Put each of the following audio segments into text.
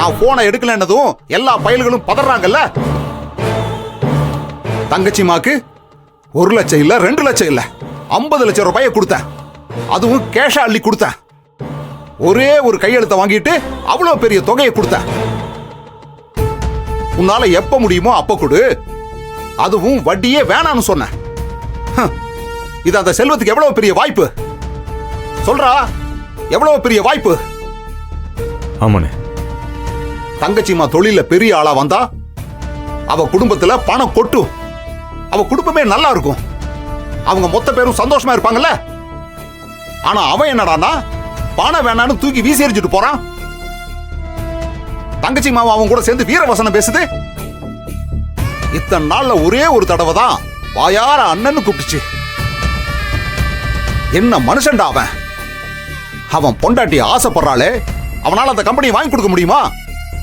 நான் போனை எடுக்கலன்னதும் எல்லா பயல்களும் பதறாங்கல்ல. தங்கச்சிமாக்கு 1 லட்சம் இல்ல 2 லட்சம் இல்ல 50 லட்சம் ரூபாயை கொடுத்தேன். அதுவும் கேஷா அள்ளி கொடுத்தேன். ஒரே ஒரு கையெழுத்தை வாங்கிட்டு அவ்வளவு பெரிய தொகையை கொடுத்தேன். உன்னால எப்ப முடியுமோ அப்ப கொடு, அதுவும் வட்டியே வேணான்னு சொன்னேன். இது அந்த செல்வத்துக்கு எவ்வளவு பெரிய வாய்ப்பு சொல்றா, எவ்வளவு பெரிய வாய்ப்பு. ஆமாண்ணே. தங்கச்சிமா தொழில பெரிய ஆளா வந்தா அவ குடும்பத்துல பணம் கொட்டும், அவ குடும்பமே நல்லா இருக்கும், அவங்க மொத்த பேரும் சந்தோஷமா இருப்பாங்கல்ல. ஆனா அவன் என்னடானா பணம் வேணான்னு தூக்கி வீசி எறிஞ்சிட்டு போறான். தங்கச்சி மாமா அவன் கூட சேர்ந்து வீரவசனம் பேசுது. இத்தனை நாள்ல ஒரே ஒரு தடவை தான் வாயார அண்ணன்னு கூப்பிட்டுச்சு. என்ன மனுஷன்டா அவன். அவன் பொண்டாட்டி ஆசைப்படுறாளே, அவனால அந்த கம்பெனியை வாங்கி கொடுக்க முடியுமா?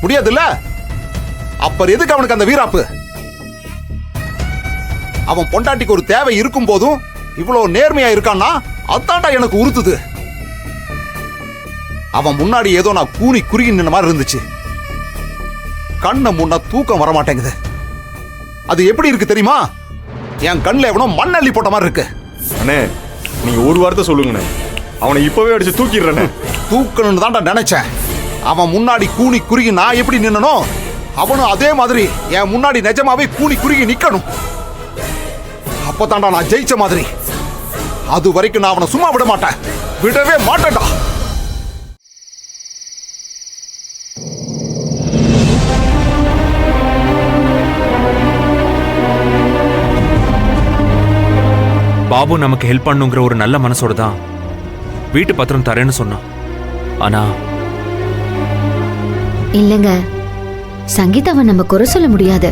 முடியாது இல்ல. அப்புறம் எதுக்கு அவனுக்கு அந்த வீராப்பு? அவன் பொண்டாட்டிக்கு ஒரு தேவை இருக்கும் போதும் இவ்வளவு நேர்மையா இருக்கான்னா அதான்டா எனக்கு உறுத்துது. அவன் முன்னாடி ஏதோ நான் கூனி குறுகி நின்ன மாதிரி இருந்துச்சு. கண்ணை முன்னா தூக்கம் வர மாட்டேங்குது. அது எப்படி இருக்கு தெரியுமா? என் கண்ணில் எவனோ மண்ணள்ளி போட்ட மாதிரி இருக்கு. அண்ணே, நீங்க ஒரு வார்த்தை சொல்லுங்கண்ணே, அவனை இப்பவே அடிச்சு தூக்கிடுறேண்ணே. தூக்கணும்னு தான்டா நினைச்சேன். அவன் முன்னாடி கூனி குறுகி நான் எப்படி நின்னனோ அவனும் அதே மாதிரி என் முன்னாடி நிஜமாவே கூனி குறுகி நிக்கணும். அப்பதான்டா நான் ஜெயிச்ச மாதிரி. அது வரைக்கும் நான் அவனை சும்மா விட மாட்டேன், விடவே மாட்டேன்டா. பாபு நமக்கு ஹெல்ப் பண்ணுங்கிற ஒரு நல்ல மனசோட தான் வீட்டு பத்திரம் தரேன்னு சொன்னான். ஆனா இல்லங்க, சங்கீதாவை நம்ம குறை சொல்ல முடியாது.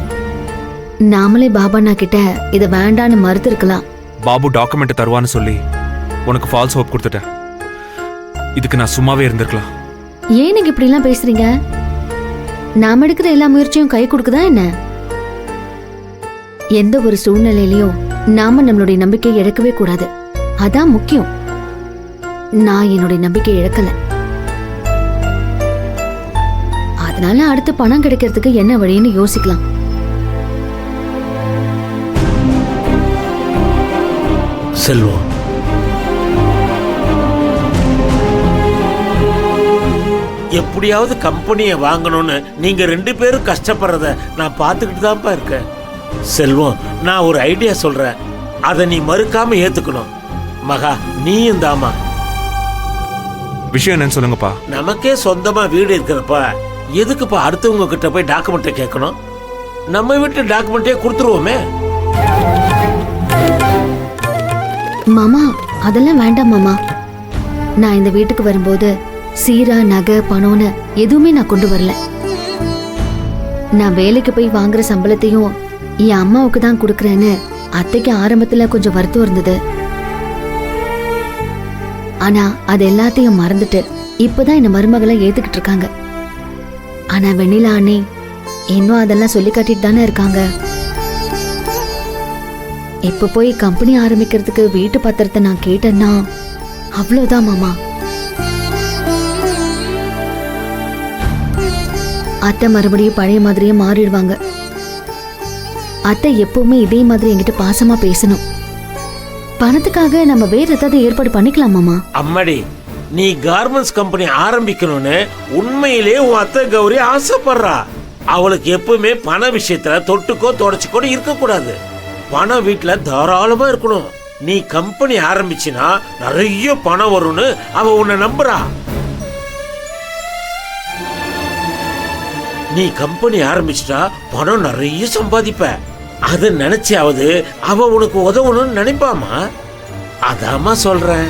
நாமளே பாபாண்ணா கிட்ட இதை வேண்டான்னு மறுத்து இருக்கலாம். பாபு டாக்குமெண்ட் தருவான்னு சொல்லி உனக்கு ஃபால்ஸ் ஹோப் கொடுத்துட்டேன். இதுக்கு நான் சும்மாவே இருந்திருக்கலாம். ஏன் நீங்க இப்படி எல்லாம் பேசுறீங்க? நாம எடுக்கிற எல்லா முயற்சியும் கை கொடுக்குதா என்ன? எந்த ஒரு சூழ்நிலையிலையும் நாம நம்மளுடைய நம்பிக்கையை இழக்கவே கூடாது. அதான் முக்கியம். நான் என்னுடைய நம்பிக்கையை இழக்கல. அதனால அடுத்து பணம் கிடைக்கிறதுக்கு என்ன வழின்னு யோசிக்கலாம். செல்வம், எப்படியாவது கம்பெனியை வாங்கணும்னு நீங்க 2 பேரும் கஷ்டப்படுறத நான் பார்த்துக்கிட்டு தான்ப்பா இருக்கேன். செல்வம், நான் ஒரு ஐடியா சொல்றேன், அதை நீ மறுக்காம ஏத்துக்கணும். மகா, நீயும் தாமா. விஷயம் என்னன்னு சொல்லுங்கப்பா. நமக்கே சொந்தமா வீடு இருக்கிறப்ப எதுக்குப்பா அடுத்தவங்க கிட்ட போய் டாக்குமெண்ட்டை கேட்கணும்? நம்ம வீட்டு டாக்குமெண்ட்டே கொடுத்துருவோமே. மாமா, அதெல்லாம் வேண்டாம் மாமா. நான் இந்த வீட்டுக்கு வரும்போது சீரா நகை பணம்னு எதுவுமே நான் கொண்டு வரல. நான் வேலைக்கு போய் வாங்குற சம்பளத்தையும் என் அம்மாவுக்கு தான் கொடுக்கறேன்னு அத்தைக்கு ஆரம்பத்துல கொஞ்சம் வருத்தம் இருந்தது. ஆனா அது எல்லாத்தையும் மறந்துட்டு இப்பதான் இந்த மருமகளை ஏத்துக்கிட்டு இருக்காங்க. ஆனா வெண்ணிலா அண்ணே இன்னும் அதெல்லாம் சொல்லி காட்டிட்டு தானே இருக்காங்க. இப்ப போய் கம்பெனி ஆரம்பிக்கிறதுக்கு வீட்டு பத்திரத்தை நான் கேட்டேன்னா அவ்வளவுதான் மாமா. அத்தை மறுபடியும் பழைய மாதிரியே மாறிடுவாங்க. அத்தை எப்பவுமே இதே மாதிரி என்கிட்ட பாசமா பேசணும். பணத்துக்காக நம்ம வேற ஏதாவது ஏற்பாடு பண்ணிக்கலாமாமா? அம்மாடி, நீ கார்மெண்ட்ஸ் கம்பெனி ஆரம்பிக்கணும்னு உண்மையிலே உன் அத்தை கௌரி ஆசைப்படுறா. அவளுக்கு எப்பவுமே பண விஷயத்துல தொட்டுக்கோ தொடச்சுக்கோ இருக்கக்கூடாது. பணம் வீட்டுல தாராளமா இருக்கணும். நீ கம்பெனி ஆரம்பிச்சினா நிறைய பணம் வரும்னு அவ உன்னை நம்புறா. நீ கம்பெனி ஆரம்பிச்சிட்டா பணம் நிறைய சம்பாதிப்ப. அது நினைச்சாவது அவ உனக்கு உதவணும்னு நினைப்பாமா? அதாமா சொல்றேன்.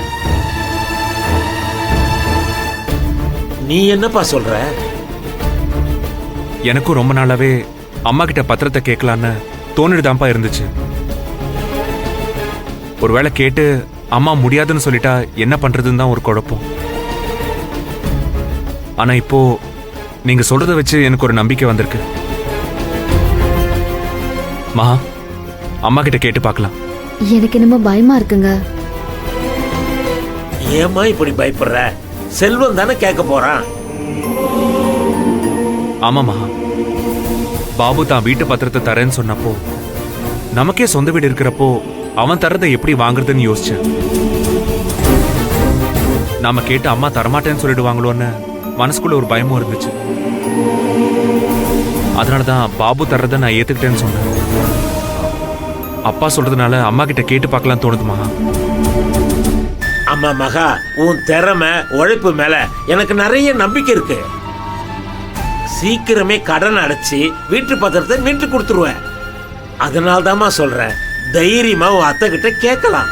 நீ என்னப்பா சொல்ற? எனக்கும் ரொம்ப நாளாவே அம்மா கிட்ட பத்திரத்தை கேட்கலான்னு தோணிடுதான்ப்பா இருந்துச்சு. ஒருவேளை கேட்டு அம்மா முடியாதுன்னு சொல்லிட்டா என்ன பண்றதுன்னு தான் ஒரு குழப்பம். ஆனா இப்போ நீங்க சொல்றத வச்சு எனக்கு ஒரு நம்பிக்கை வந்திருக்கு. மகா, அம்மா கிட்ட கேட்டு பார்க்கலாம். எனக்கு என்னமோ பயமா இருக்குங்க. ஏமா இப்படி பயப்படுற? செல்வம் தானே கேட்க போறான். ஆமா மகா, பாபு தான் வீட்டு பத்திரத்தை தரேன்னு சொன்னப்போ நமக்கே சொந்த வீடு இருக்கிறப்போ அவன் தரதை எப்படி வாங்குறதுன்னு யோசிச்சேன். நாம கேட்டு அம்மா தரமாட்டேன்னு சொல்லிடுவாங்களோன்னு மனசுக்குள்ள ஒரு பயமும் இருந்துச்சு. அதனாலதான் பாபு தர்றதை நான் ஏத்துக்கிட்டேன்னு சொன்னேன். அப்பா சொல்றதுனால அம்மா கிட்ட கேட்டு பார்க்கலாம் தோணுது மகா. அம்மா மகா, உன் திறமை உழைப்பு மேல எனக்கு நிறைய நம்பிக்கை இருக்கு. சீக்கிரமே கடன் அடைச்சி வீட்டு பத்திரத்தை மீட்டு கொடுத்துருவேன். அதனால தாம்மா சொல்றேன், தைரியமா உன் அத்தை கிட்ட கேட்கலாம்.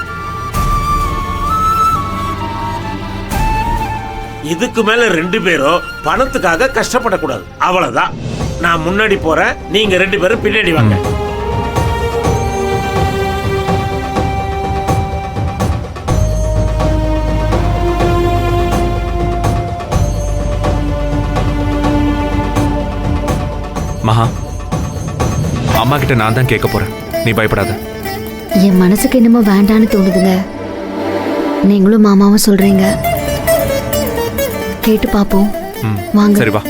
இதுக்கு மேல 2 பேரும் பணத்துக்காக கஷ்டப்படக்கூடாது, அவ்வளவுதான். நான் முன்னாடி போறேன், நீங்க 2 பேரும் பின்னாடி வாங்க. மகா, அம்மா கிட்ட நான் தான் கேட்க போறேன், நீ பயப்படாத. என் மனசுக்கு என்னமோ வேண்டான்னு தோணுதுங்க. நீங்களும் மாமாவும் சொல்றீங்க, கேட்டு பாப்போம். வாங்க. சரி வா.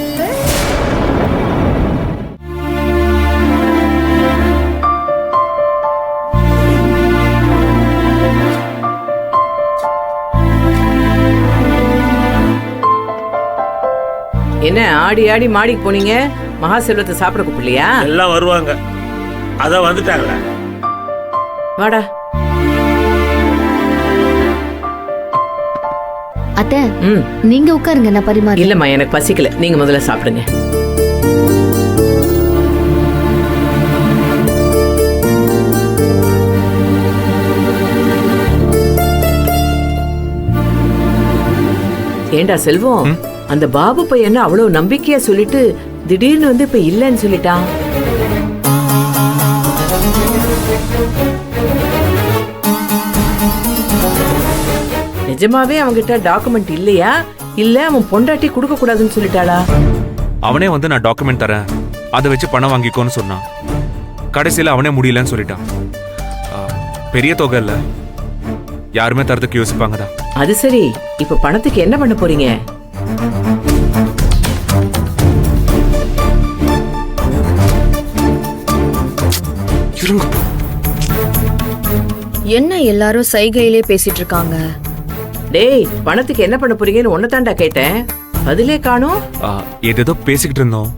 என்ன ஆடி ஆடி மாடிக்கு போனீங்க? மகா செல்வத்தை சாப்பிட கூப்பிடலையா? எல்லாம் வருவாங்க, அதான் வந்துட்டாங்களே. வாடா. அத்தை, ம். நீங்க உட்காருங்க, நான் பரிமாறி. இல்லம்மா, எனக்கு பசிக்கல, நீங்க முதல்ல சாப்பிடுங்க. ஏண்டா செல்வம், அந்த பாபு பையன் அவ்வளவு நம்பிக்கையா சொல்லிட்டு திடீர்னு வந்து இப்ப இல்லன்னு சொல்லிட்டான். நிஜமாவே அவங்கிட்ட டாக்குமெண்ட் இல்லையா, இல்ல அவன் பொண்டாட்டி கொடுக்க கூடாதுன்னு சொல்லிட்டாளா? அவனே வந்து நான் டாக்குமெண்ட் தரேன், அதை வச்சு பணம் வாங்கிக்கோன்னு சொன்னான். கடைசியில் அவனே முடியலன்னு சொல்லிட்டான். பெரிய தொகை இல்லை, யாருமே தரத்துக்கு யோசிப்பாங்க தான். அது சரி, இப்ப பணத்துக்கு என்ன பண்ண போறீங்க? என்ன எல்லாரும் சைகையிலே பேசிட்டு இருக்காங்க? டேய், பணத்துக்கு என்ன பண்ண போறீங்கன்னு உன்னதாண்டா கேட்டேன், பதிலே காணோம். ஏதேதோ பேசிக்கிட்டு இருந்தோம்,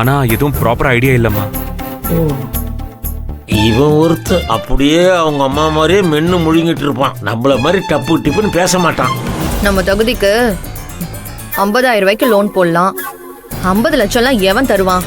ஆனா எதுவும் ப்ராப்பர் ஐடியா இல்லம்மா. இவன் ஒருத்தர் அப்படியே அவங்க அம்மா மாதிரியே மென்னு முழுங்கிட்டு இருப்பான். நம்மள மாதிரி டப்பு டிப்புன்னு பேச மாட்டான். நம்ம தகுதிக்கு 50,000 ரூபாய்க்கு லோன் போடலாம். 50 லட்சம்லாம் எவன் தருவான்?